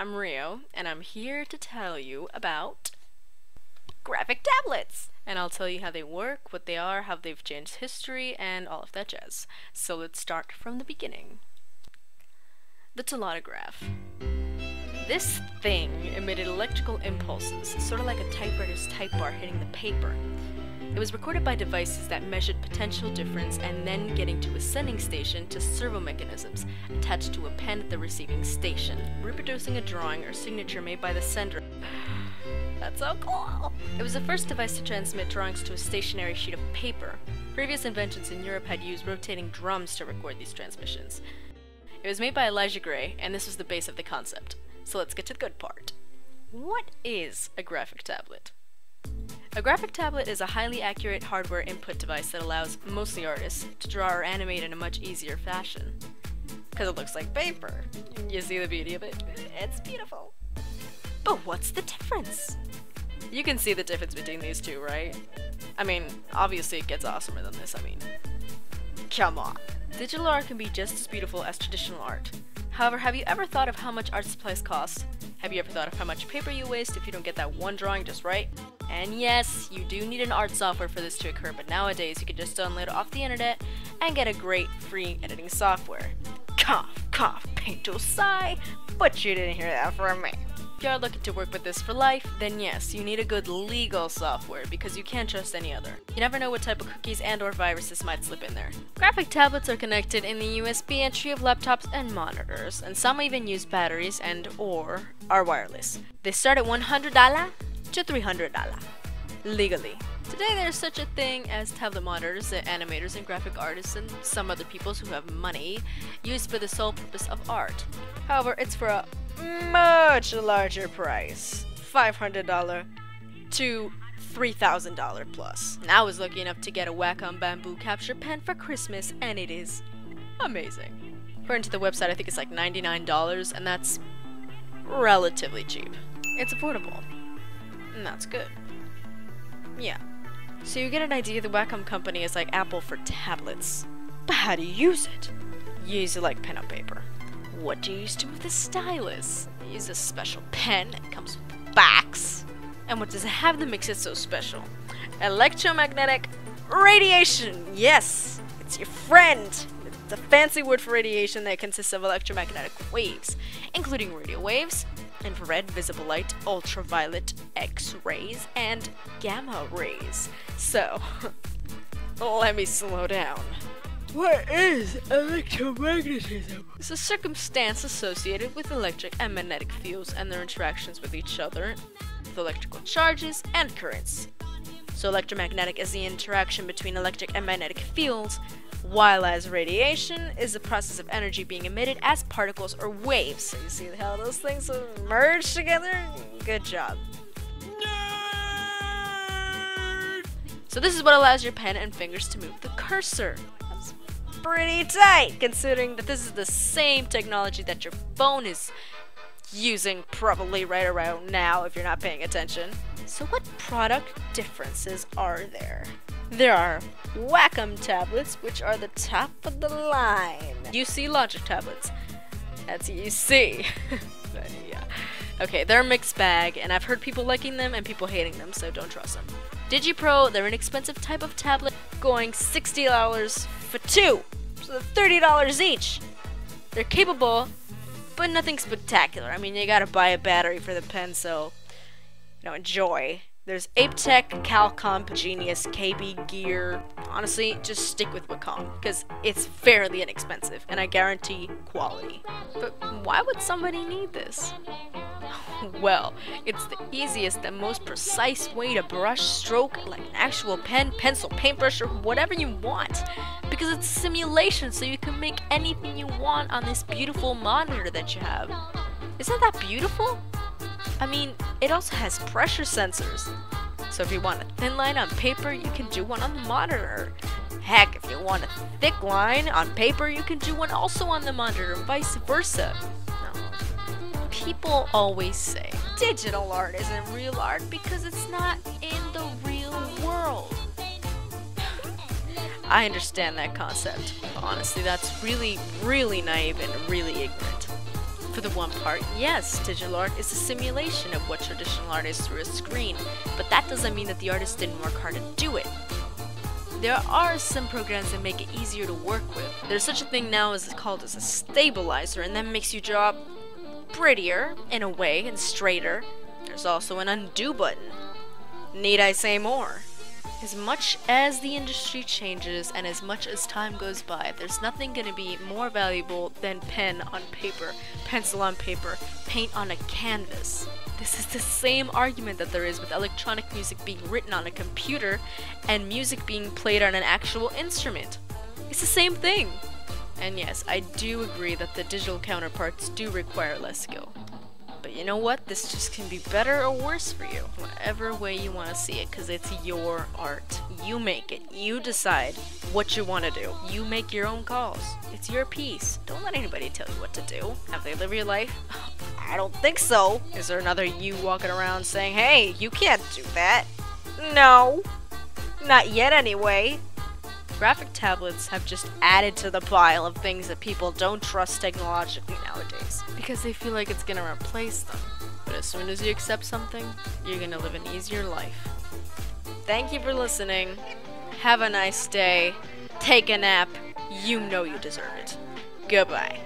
I'm Rio, and I'm here to tell you about graphic tablets! And I'll tell you how they work, what they are, how they've changed history, and all of that jazz. So let's start from the beginning. The telautograph. This thing emitted electrical impulses, sort of like a typewriter's type bar hitting the paper. It was recorded by devices that measured potential difference and then getting to a sending station to servo mechanisms attached to a pen at the receiving station, reproducing a drawing or signature made by the sender. That's so cool! It was the first device to transmit drawings to a stationary sheet of paper. Previous inventions in Europe had used rotating drums to record these transmissions. It was made by Elijah Gray, and this was the base of the concept. So let's get to the good part. What is a graphic tablet? A graphic tablet is a highly accurate hardware input device that allows, mostly artists, to draw or animate in a much easier fashion. Because it looks like paper. You see the beauty of it? It's beautiful. But what's the difference? You can see the difference between these two, right? I mean, obviously it gets awesomer than this, come on. Digital art can be just as beautiful as traditional art. However, have you ever thought of how much art supplies cost? Have you ever thought of how much paper you waste if you don't get that one drawing just right? And yes, you do need an art software for this to occur, but nowadays you can just download it off the internet and get a great free editing software. Cough, cough, paint tool sigh, but you didn't hear that from me. If you are looking to work with this for life, then yes, you need a good legal software because you can't trust any other. You never know what type of cookies and or viruses might slip in there. Graphic tablets are connected in the USB entry of laptops and monitors, and some even use batteries and or are wireless. They start at $100 to $300 legally. Today there's such a thing as tablet monitors that animators and graphic artists and some other people who have money use for the sole purpose of art. However, it's for a much larger price, $500 to $3,000 plus. And I was lucky enough to get a Wacom bamboo capture pen for Christmas, and it is amazing. According to the website, I think it's like $99, and that's relatively cheap. It's affordable, and that's good. Yeah. So you get an idea the Wacom company is like Apple for tablets. But how do you use it? You use it like pen and paper. What do you use to move the stylus? You use a special pen that comes with a box. And what does it have that makes it so special? Electromagnetic radiation! Yes! It's your friend! It's a fancy word for radiation that consists of electromagnetic waves, including radio waves, infrared, visible light, ultraviolet, X-rays, and gamma rays. So, let me slow down. What is electromagnetism? It's a circumstance associated with electric and magnetic fields and their interactions with each other, with electrical charges and currents. So electromagnetic is the interaction between electric and magnetic fields, while as radiation is the process of energy being emitted as particles or waves. So you see how those things merge together? Good job. Nerd! So this is what allows your pen and fingers to move the cursor. That's pretty tight, considering that this is the same technology that your phone is using probably right around now if you're not paying attention. So what product differences are there? There are Wacom tablets, which are the top of the line. UC Logic tablets. That's UC. But yeah. Okay, they're a mixed bag, and I've heard people liking them and people hating them, so don't trust them. DigiPro, they're an expensive type of tablet, going $60 for two, so $30 each. They're capable, but nothing spectacular. I mean, you gotta buy a battery for the pen, so, enjoy. There's ApeTech, Calcomp, Genius, KB Gear. Honestly, just stick with Wacom, because it's fairly inexpensive, and I guarantee quality. But why would somebody need this? Well, it's the easiest and most precise way to brush stroke like an actual pen, pencil, paintbrush, or whatever you want. Because it's a simulation, so you can make anything you want on this beautiful monitor that you have. Isn't that beautiful? I mean, it also has pressure sensors. So if you want a thin line on paper, you can do one on the monitor. Heck, if you want a thick line on paper, you can do one also on the monitor, and vice versa. No. People always say digital art isn't real art because it's not in the real world. I understand that concept, but honestly, that's really, really naive and really ignorant. For the one part, yes, digital art is a simulation of what traditional art is through a screen, but that doesn't mean that the artist didn't work hard to do it. There are some programs that make it easier to work with. There's such a thing now as called as a stabilizer, and that makes you draw prettier, in a way, and straighter. There's also an undo button. Need I say more? As much as the industry changes and as much as time goes by, there's nothing going to be more valuable than pen on paper, pencil on paper, paint on a canvas. This is the same argument that there is with electronic music being written on a computer and music being played on an actual instrument. It's the same thing. And yes, I do agree that the digital counterparts do require less skill. But you know what? This just can be better or worse for you, whatever way you want to see it, because it's your art. You make it. You decide what you want to do. You make your own calls. It's your piece. Don't let anybody tell you what to do. Have they lived your life? I don't think so. Is there another you walking around saying, hey, you can't do that? No. Not yet anyway. Graphic tablets have just added to the pile of things that people don't trust technologically nowadays because they feel like it's gonna replace them. But as soon as you accept something, you're gonna live an easier life. Thank you for listening. Have a nice day. Take a nap. You know you deserve it. Goodbye.